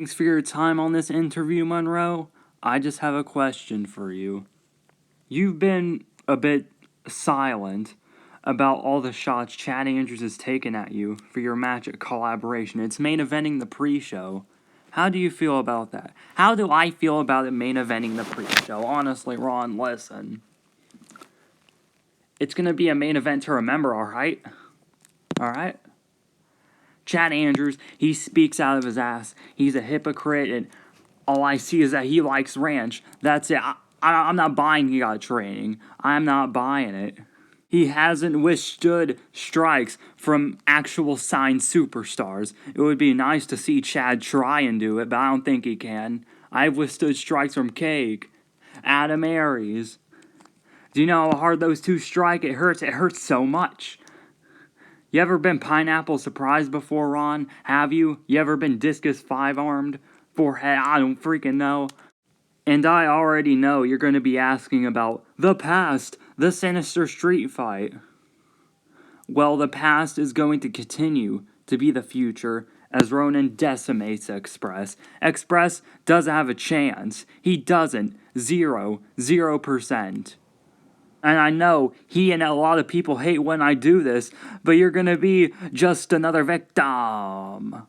Thanks for your time on this interview, Monroe. I just have a question for you. You've been a bit silent about all the shots Chad Andrews has taken at you for your match at Collaboration. It's main eventing the pre-show. How do you feel about that? How do I feel about it main eventing the pre-show? Honestly, Ron, listen. It's going to be a main event to remember, alright? Alright? Chad Andrews, he speaks out of his ass. He's a hypocrite, and all I see is that he likes ranch. That's it. I'm not buying he got training. I'm not buying it. He hasn't withstood strikes from actual signed superstars. It would be nice to see Chad try and do it, but I don't think he can. I've withstood strikes from Cake, Adam Aries. Do you know how hard those two strike? It hurts. It hurts so much. You ever been pineapple surprised before, Ron? Have you? You ever been discus 5-armed? Forehead? I don't freaking know. And I already know you're going to be asking about the past, the Sinister Street fight. Well, the past is going to continue to be the future as Ronin decimates Xpress. Xpress doesn't have a chance. He doesn't. 0%. And I know he and a lot of people hate when I do this, but you're going to be just another victim.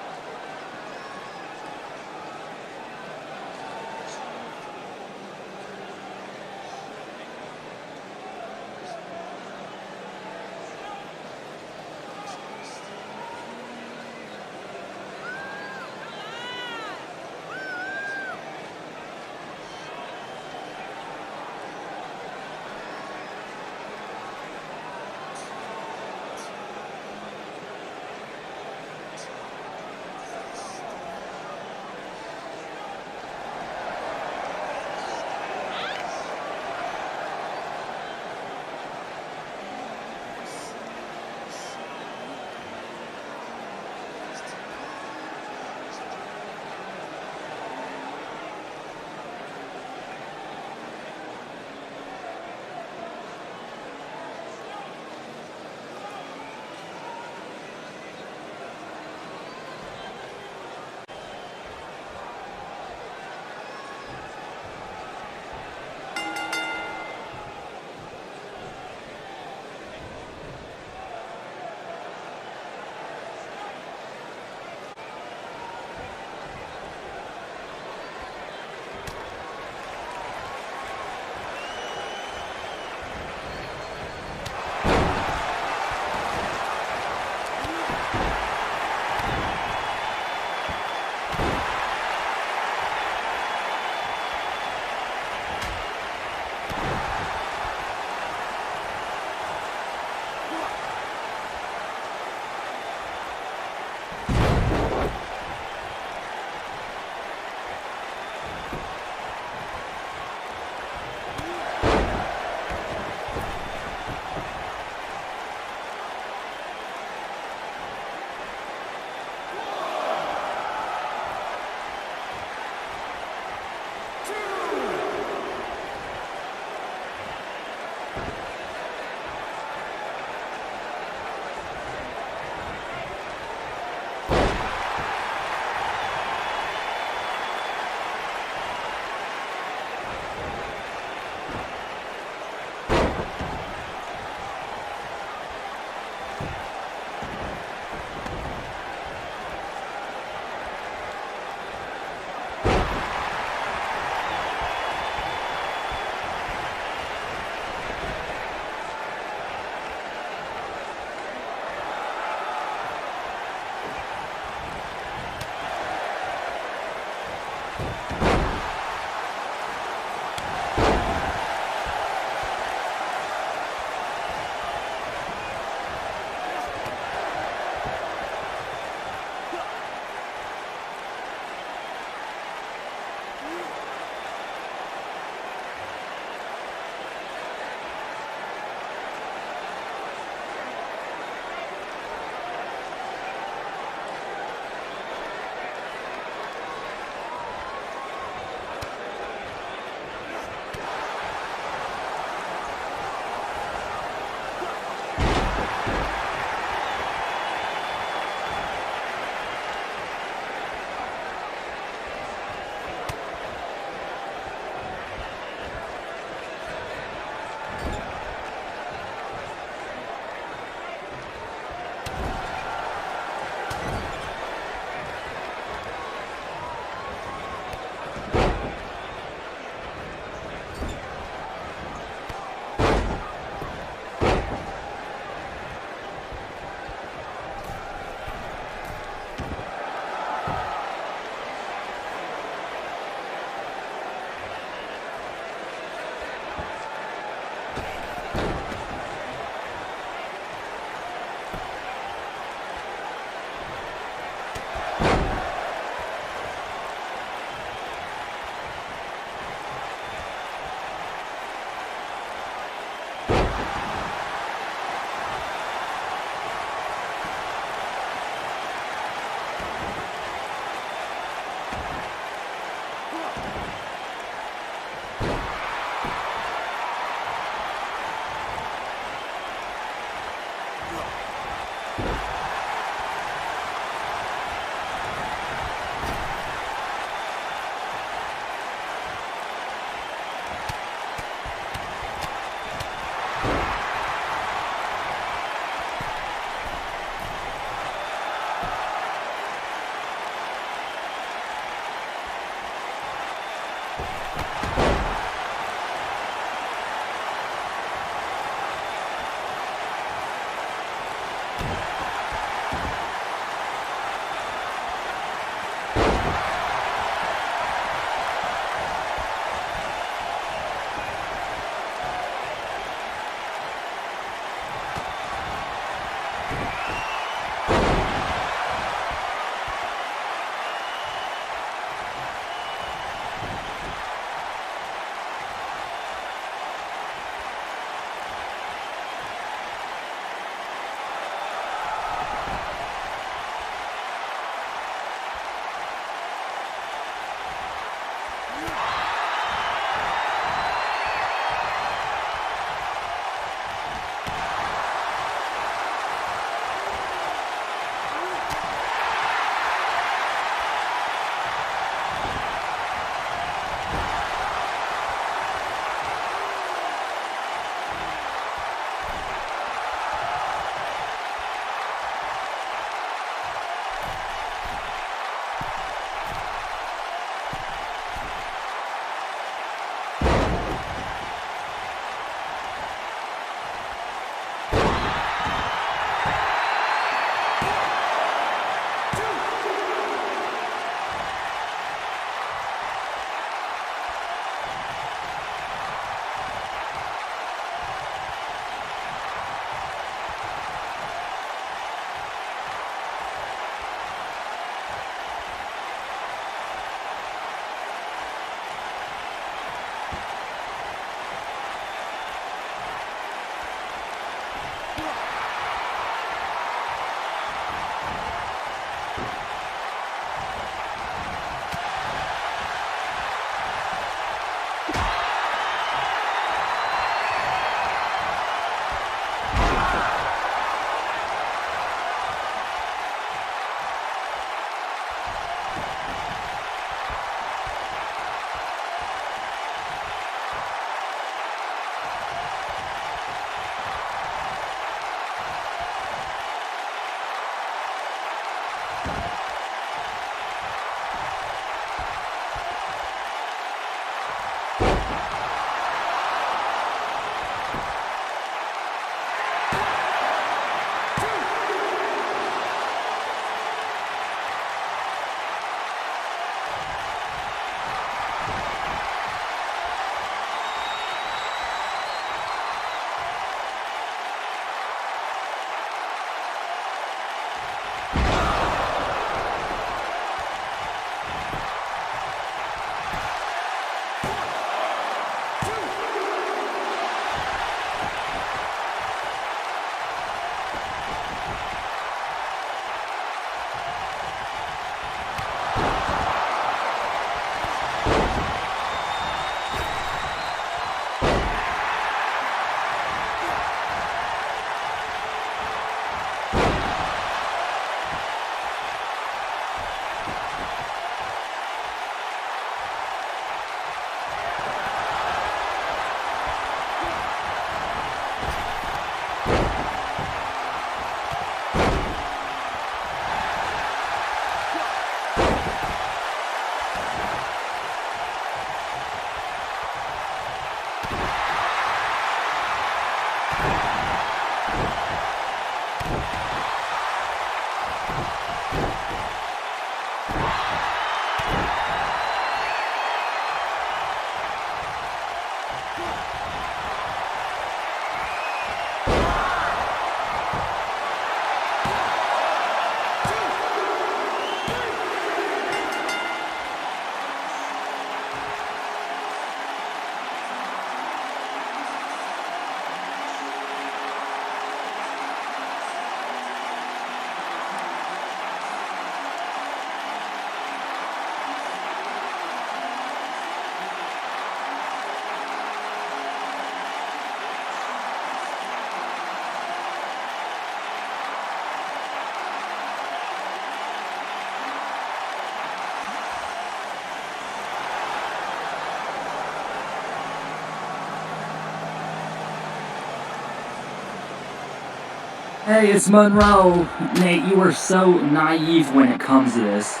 Hey, it's Monroe. Nate, you are so naive when it comes to this.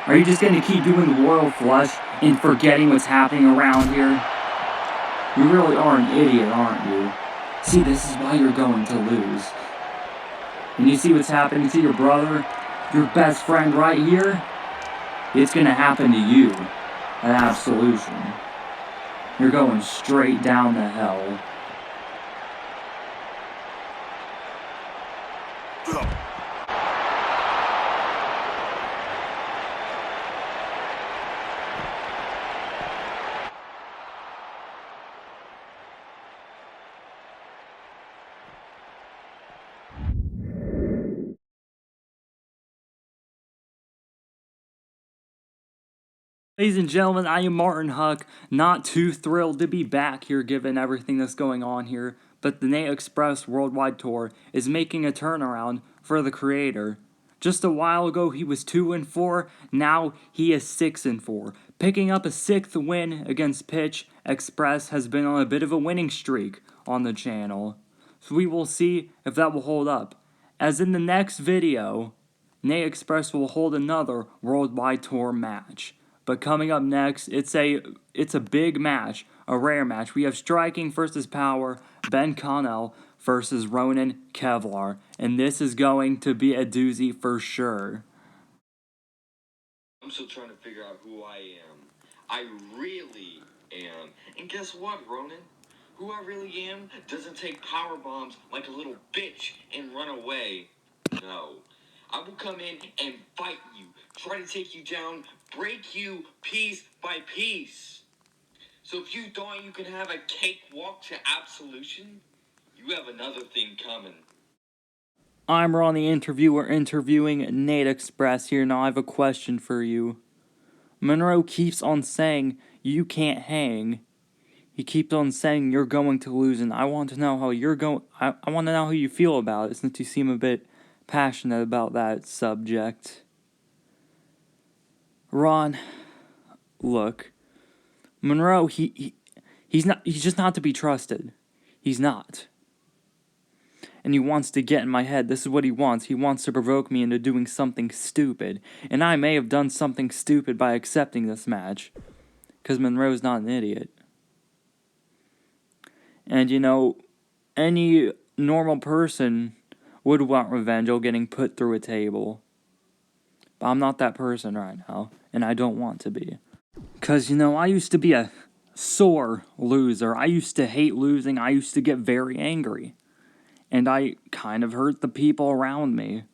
Are you just going to keep doing the royal flush and forgetting what's happening around here? You really are an idiot, aren't you? See, this is why you're going to lose. And you see what's happening to your brother, your best friend right here? It's going to happen to you. An absolution. You're going straight down to hell. Ladies and gentlemen, I am Martin Huck, not too thrilled to be back here given everything that's going on here, but the Nate Xpress Worldwide Tour is making a turnaround for the creator. Just a while ago he was 2-4, now he is 6-4. Picking up a 6th win against Pitch, Xpress has been on a bit of a winning streak on the channel. So we will see if that will hold up. As in the next video, Nate Xpress will hold another Worldwide Tour match. But coming up next, it's a big match, a rare match. We have Striking versus Power, Ben Connell versus Ronin Kevlar. And this is going to be a doozy for sure. I'm still trying to figure out who I am. I really am. And guess what, Ronin? Who I really am doesn't take power bombs like a little bitch and run away. No. I will come in and fight you, try to take you down, break you piece by piece. So if you thought you could have a cakewalk to absolution, you have another thing coming. I'm Ronin Interviewer interviewing Nate Xpress here. Now I have a question for you. Monroe keeps on saying you can't hang. He keeps on saying you're going to lose, and I want to know how you're going. I want to know how you feel about it, since you seem a bit passionate about that subject. Ron, look, Monroe, he's just not to be trusted. He's not. And he wants to get in my head. This is what he wants. He wants to provoke me into doing something stupid. And I may have done something stupid by accepting this match. Because Monroe's not an idiot. And, you know, any normal person would want revenge or getting put through a table. But I'm not that person right now, and I don't want to be. Because, you know, I used to be a sore loser. I used to hate losing. I used to get very angry. And I kind of hurt the people around me.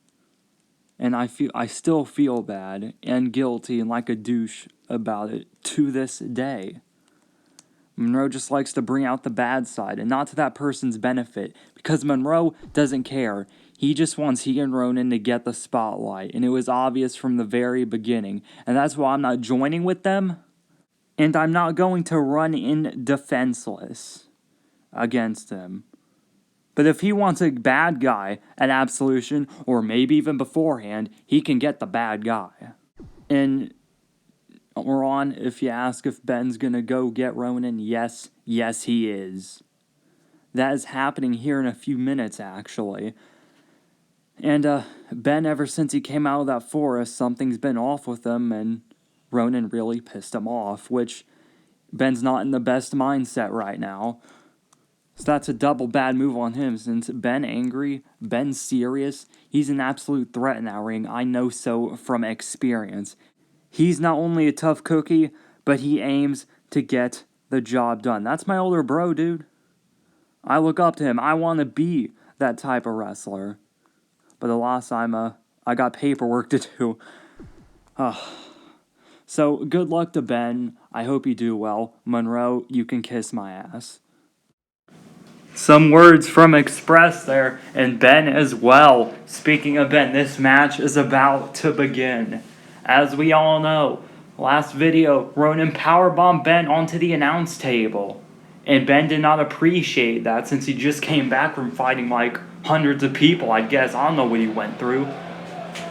And I still feel bad and guilty and like a douche about it to this day. Monroe just likes to bring out the bad side, and not to that person's benefit, because Monroe doesn't care. He just wants he and Ronin to get the spotlight, and it was obvious from the very beginning, and that's why I'm not joining with them, and I'm not going to run in defenseless against him. But if he wants a bad guy at Absolution, or maybe even beforehand, he can get the bad guy. And Ron, if you ask if Ben's gonna go get Ronin, yes, he is. That is happening here in a few minutes, actually. And, Ben, ever since he came out of that forest, something's been off with him, and Ronin really pissed him off, which Ben's not in the best mindset right now. So that's a double bad move on him, since Ben angry, Ben serious, he's an absolute threat in that ring. I know so from experience. He's not only a tough cookie, but he aims to get the job done. That's my older bro, dude. I look up to him. I want to be that type of wrestler. But alas, I got paperwork to do. So, good luck to Ben. I hope you do well. Monroe, you can kiss my ass. Some words from Xpress there, and Ben as well. Speaking of Ben, this match is about to begin. As we all know, last video, Ronin powerbombed Ben onto the announce table. And Ben did not appreciate that since he just came back from fighting like hundreds of people, I guess. I don't know what he went through.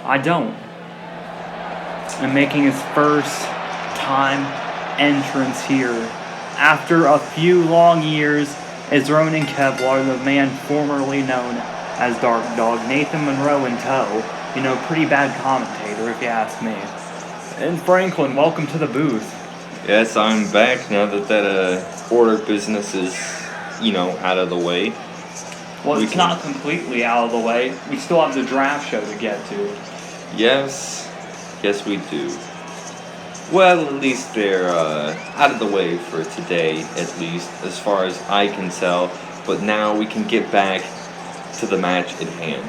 I don't. And making his first time entrance here after a few long years is Ronin Kevlar, the man formerly known as Dark Dog. Nathan Monroe in tow. You know, pretty bad commentator if you ask me. And Franklin, welcome to the booth. Yes, I'm back now that order business is, out of the way. Well, it's not completely out of the way. We still have the draft show to get to. Yes we do. Well, at least they're out of the way for today, at least, as far as I can tell. But now we can get back to the match at hand.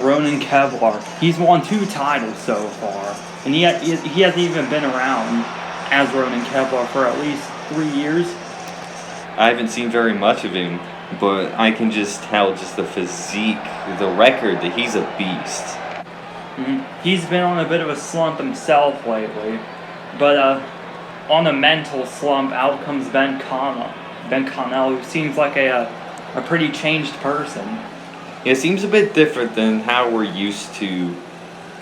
Ronin Kevlar. He's won 2 titles so far. And he hasn't even been around as Ronin Kevlar for at least 3 years. I haven't seen very much of him, but I can just tell just the physique, the record, that he's a beast. He's been on a bit of a slump himself lately, but on a mental slump, out comes Ben Connell, who seems like a pretty changed person. It seems a bit different than how we're used to.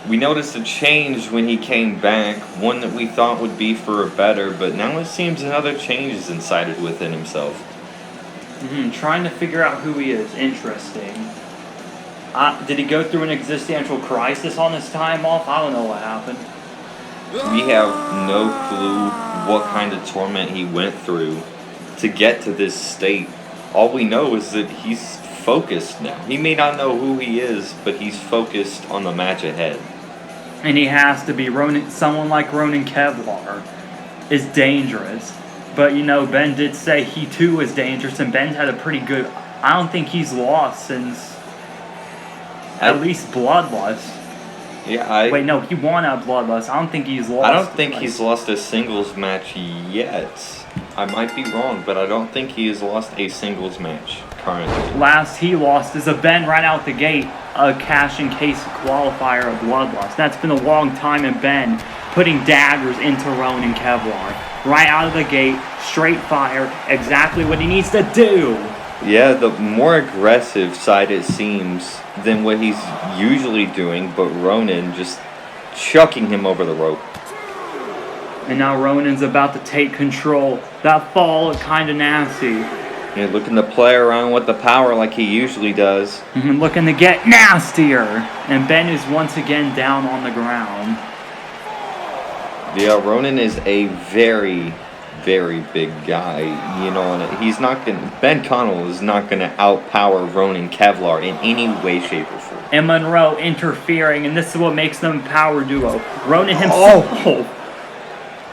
We noticed a change when he came back, one that we thought would be for a better, but now it seems another change is incited within himself. Trying to figure out who he is. Interesting. Did he go through an existential crisis on his time off? I don't know what happened. We have no clue what kind of torment he went through to get to this state. All we know is that he's focused now. He may not know who he is, but he's focused on the match ahead. And he has to be. Someone like Ronin Kevlar is dangerous. But, Ben did say he too is dangerous, and Ben's had a pretty good... I don't think he's lost since at least Bloodlust. Yeah, Wait, no, he won at Bloodlust. I don't think he's lost. I don't think he's lost a singles match yet. I might be wrong, but I don't think he has lost a singles match currently. Last he lost is a Ben right out the gate, a cash in case qualifier of Bloodlust. That's been a long time in Ben putting daggers into Ronin Kevlar. Right out of the gate, straight fire, exactly what he needs to do. Yeah, the more aggressive side it seems than what he's usually doing, but Ronin just chucking him over the rope. And now Ronin's about to take control. That fall looked kind of nasty. Yeah, looking to play around with the power like he usually does. Looking to get nastier. And Ben is once again down on the ground. Yeah, Ronin is a very, very big guy, you know, and he's not going to, Ben Connell is not going to outpower Ronin Kevlar in any way, shape, or form. And Monroe interfering, and this is what makes them a power duo. Ronin himself.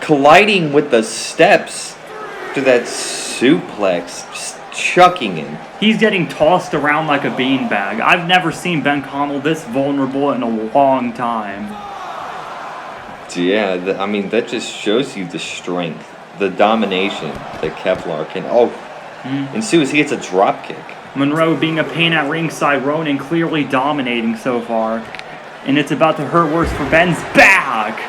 Colliding with the steps to that suplex, just chucking him. He's getting tossed around like a beanbag. I've never seen Ben Connell this vulnerable in a long time. Yeah, I mean, that just shows you the strength, the domination that Kevlar can. Ensue as he gets a drop kick. Monroe being a pain at ringside, Ronin clearly dominating so far. And it's about to hurt worse for Ben's back.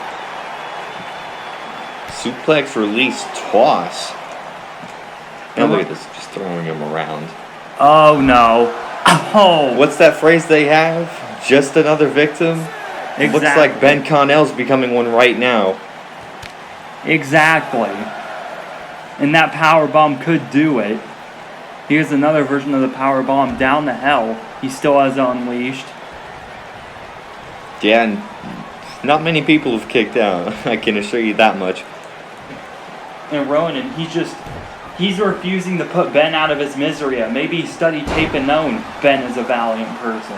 Suplex release toss. Now look at this, just throwing him around. Oh no. Oh. What's that phrase they have? Just another victim? Exactly. Looks like Ben Connell's becoming one right now. Exactly. And that power bomb could do it. Here's another version of the power bomb down to hell. He still has it unleashed. Yeah, and not many people have kicked out. I can assure you that much. And Ronin, he's refusing to put Ben out of his misery. Maybe he studied tape and known Ben is a valiant person.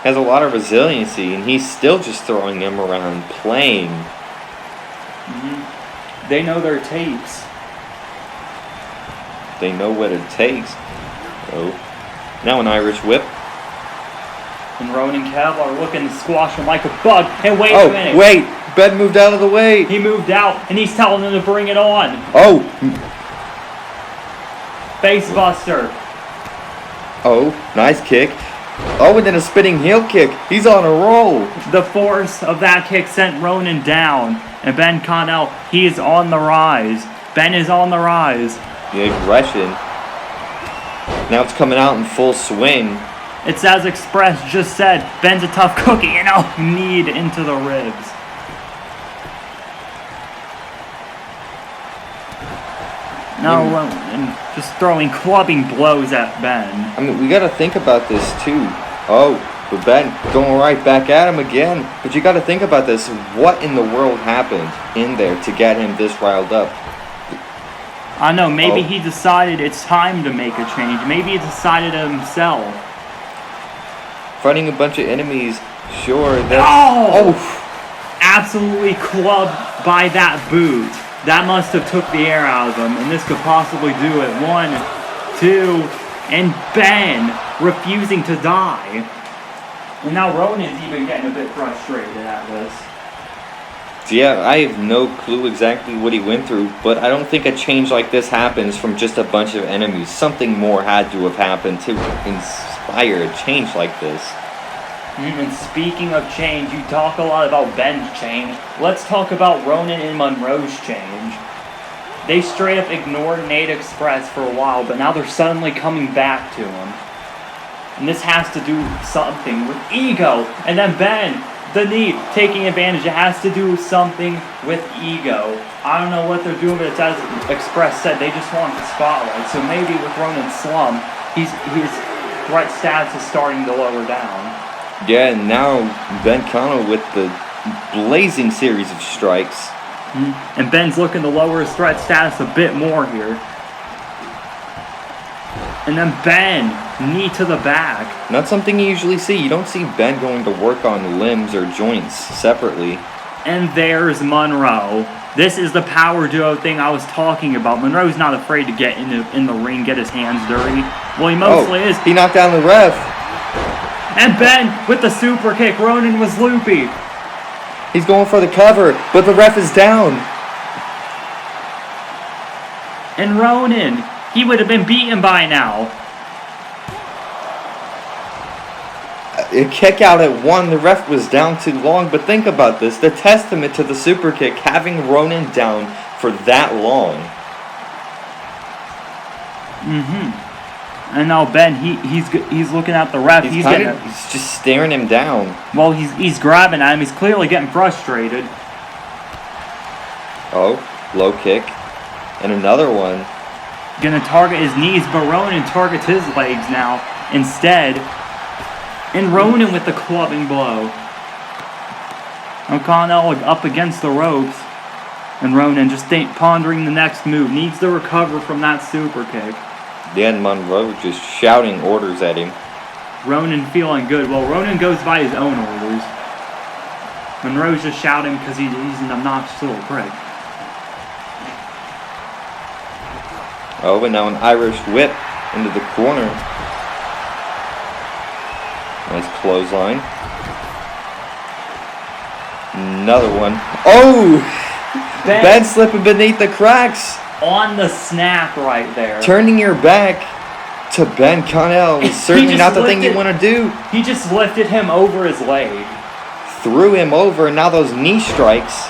Has a lot of resiliency, and he's still just throwing him around, playing. They know their tapes. They know what it takes. Oh, now an Irish whip. And Ronin Kevlar looking to squash him like a bug. And wait a minute. Wait! Ben moved out of the way! He moved out, and he's telling him to bring it on. Oh! Facebuster. Oh, nice kick. Oh, and then a spinning heel kick. He's on a roll. The force of that kick sent Ronin down. And Ben Connell, he is on the rise. Ben is on the rise. The aggression. Now it's coming out in full swing. It's as Xpress just said, Ben's a tough cookie, and knee into the ribs. Now Ronin just throwing clubbing blows at Ben. I mean, we gotta think about this too. Oh, but Ben going right back at him again. But you gotta think about this. What in the world happened in there to get him this riled up? I know, maybe he decided it's time to make a change. Maybe he decided it himself. Fighting a bunch of enemies, sure. Absolutely clubbed by that boot. That must have took the air out of him, and this could possibly do it. 1, 2, and Ben refusing to die. And now Ronin's even getting a bit frustrated at this. Yeah, I have no clue exactly what he went through, but I don't think a change like this happens from just a bunch of enemies. Something more had to have happened to inspire a change like this. And speaking of change, you talk a lot about Ben's change. Let's talk about Ronin and Monroe's change. They straight up ignored Nate Xpress for a while, but now they're suddenly coming back to him. And this has to do something with ego. And then Ben, the knee, taking advantage. It has to do something with ego. I don't know what they're doing, but it's as Xpress said, they just want the spotlight. So maybe with Ronin's slum, his threat stats is starting to lower down. Yeah, and now Ben Connell with the blazing series of strikes. And Ben's looking to lower his threat status a bit more here. And then Ben, knee to the back. Not something you usually see. You don't see Ben going to work on limbs or joints separately. And there's Monroe. This is the power duo thing I was talking about. Monroe's not afraid to get in the ring, get his hands dirty. Well, he mostly is. He knocked down the ref. And Ben with the super kick. Ronin was loopy. He's going for the cover, but the ref is down. And Ronin, he would have been beaten by now. A kick out at 1, the ref was down too long, but think about this. The testament to the super kick, having Ronin down for that long. And now Ben, he's looking at the ref. He's just staring him down. Well, he's grabbing at him. He's clearly getting frustrated. Oh, low kick. And another one. Gonna target his knees, but Ronin targets his legs now instead. And Ronin with the clubbing blow. O'Connell up against the ropes. And Ronin just pondering the next move. Needs to recover from that super kick. Dan Monroe just shouting orders at him. Ronin feeling good. Well, Ronin goes by his own orders. Monroe's just shouting because he's an obnoxious little prick. Oh, and now an Irish whip into the corner. Nice clothesline. Another one. Oh! Ben slipping beneath the cracks. On the snap right there. Turning your back to Ben Connell is certainly not the thing you want to do. He just lifted him over his leg. Threw him over, and now those knee strikes.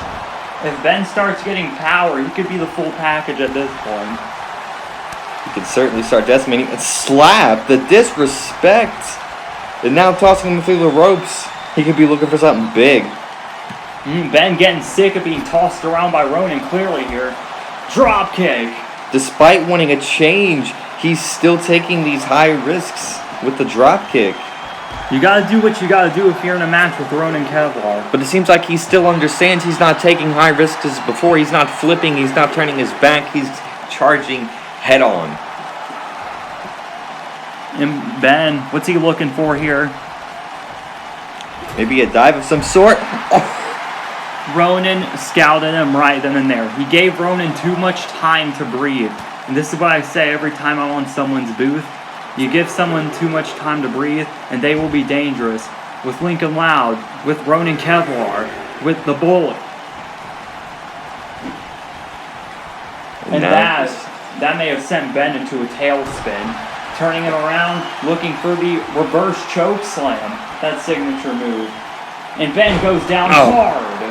If Ben starts getting power, he could be the full package at this point. He could certainly start decimating. And slap, the disrespect. And now tossing him through the ropes. He could be looking for something big. Ben getting sick of being tossed around by Ronin clearly here. Drop kick. Despite wanting a change, he's still taking these high risks with the drop kick. You gotta do what you gotta do if you're in a match with Ronin Kevlar. But it seems like he still understands he's not taking high risks as before. He's not flipping, he's not turning his back, he's charging head on. And Ben, what's he looking for here? Maybe a dive of some sort. Oh. Ronin scouted him right then and there. He gave Ronin too much time to breathe. And this is what I say every time I'm on someone's booth. You give someone too much time to breathe, and they will be dangerous. With Lincoln Loud, with Ronin Kevlar, with the Bullet. And that may have sent Ben into a tailspin. Turning him around, looking for the reverse choke slam. That signature move. And Ben goes down hard.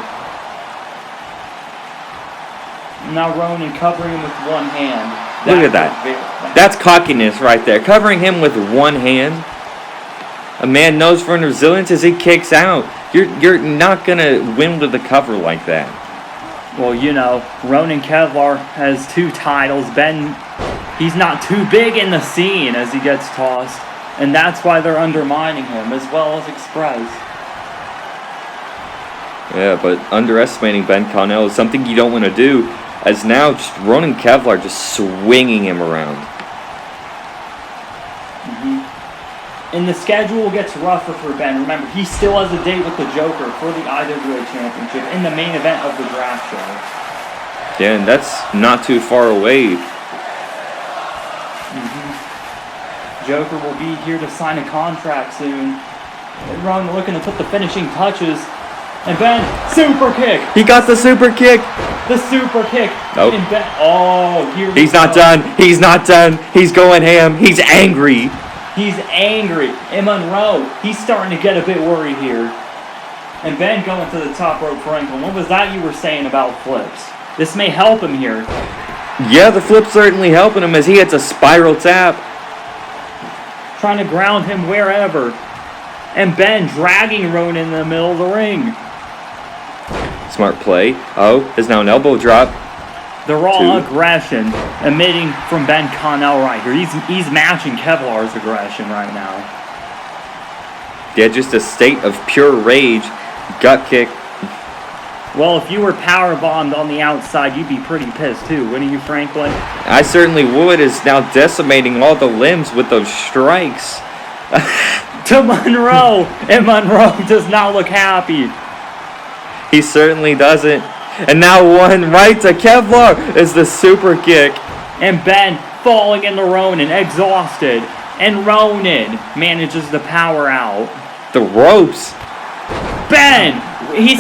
Now Ronin covering him with one hand. Look at that. That's cockiness right there. Covering him with one hand. A man knows for resilience as he kicks out. You're not going to win with a cover like that. Well, you know, Ronin Kevlar has 2 titles. Ben, he's not too big in the scene as he gets tossed. And that's why they're undermining him, as well as Xpress. Yeah, but underestimating Ben Connell is something you don't want to do. As now, just Ronin Kevlar just swinging him around. And the schedule gets rougher for Ben. Remember, he still has a date with the Joker for the IWA Championship in the main event of the draft show. Yeah, and that's not too far away. Joker will be here to sign a contract soon. And Ronin looking to put the finishing touches. And Ben, super kick! He got the super kick! The super kick! Nope. And Ben, here we He's not go. done! He's not done! He's going ham! He's angry! He's angry. And Monroe, he's starting to get a bit worried here. And Ben going to the top rope Franklin. What was that you were saying about flips? This may help him here. Yeah, the flip's certainly helping him as he hits a spiral tap. Trying to ground him wherever. And Ben dragging Ronin in the middle of the ring. Smart play. Oh, is now an elbow drop. The raw aggression emitting from Ben Connell right here. He's matching Kevlar's aggression right now. Yeah, just a state of pure rage. Gut kick. Well, if you were powerbombed on the outside, you'd be pretty pissed too, wouldn't you, Franklin? I certainly would. Is now decimating all the limbs with those strikes. To Monroe, and Monroe does not look happy. He certainly doesn't. And now one right to Kevlar is the super kick. And Ben falling into Ronin, exhausted. And Ronin manages to power out. The ropes. Ben!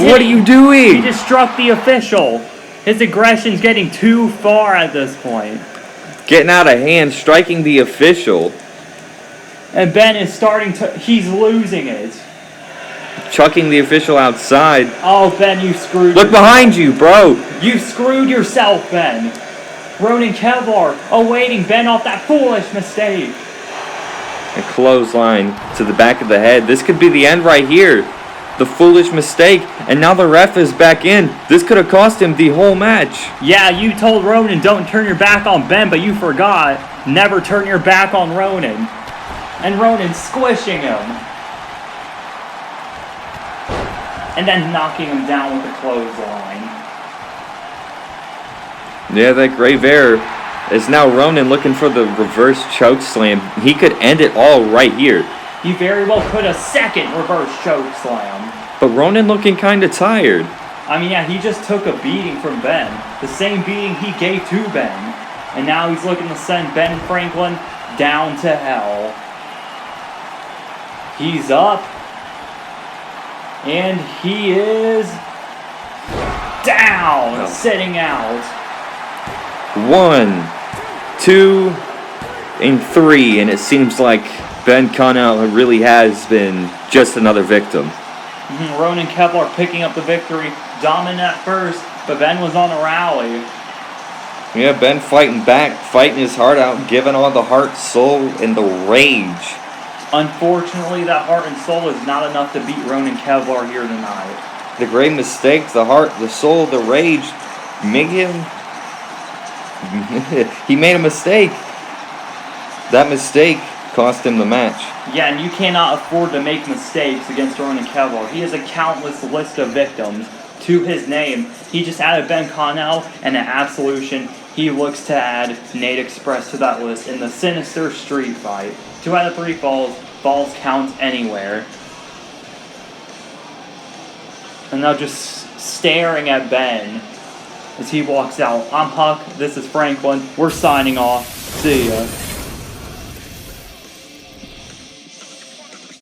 What are you doing? He just struck the official. His aggression's getting too far at this point. Getting out of hand, striking the official. And Ben is he's losing it. Chucking the official outside. Oh, Ben, you screwed Look behind you, bro. You screwed yourself, Ben. Ronin Kevlar awaiting Ben off that foolish mistake. A clothesline to the back of the head. This could be the end right here. The foolish mistake. And now the ref is back in. This could have cost him the whole match. Yeah, you told Ronin don't turn your back on Ben, but you forgot. Never turn your back on Ronin. And Ronin squishing him. And then knocking him down with a clothesline. Yeah, that gray bear is now Ronin looking for the reverse choke slam. He could end it all right here. He very well could a second reverse choke slam. But Ronin looking kind of tired. I mean, yeah, he just took a beating from Ben. The same beating he gave to Ben. And now he's looking to send Ben Franklin down to hell. He's up. And he is down, sitting out. 1, 2, and 3. And it seems like Ben Connell really has been just another victim. Ronin Kevlar picking up the victory. Dominant at first, but Ben was on a rally. Yeah, Ben fighting back, fighting his heart out, giving all the heart, soul, and the rage. Unfortunately, that heart and soul is not enough to beat Ronin Kevlar here tonight. The great mistake, the heart, the soul, the rage, make him... he made a mistake. That mistake cost him the match. Yeah, and you cannot afford to make mistakes against Ronin Kevlar. He has a countless list of victims to his name. He just added Ben Connell and an absolution. He looks to add Nate Xpress to that list in the sinister street fight. 2 out of 3 falls. Falls count anywhere. And now just staring at Ben as he walks out. I'm Huck. This is Franklin. We're signing off. See ya.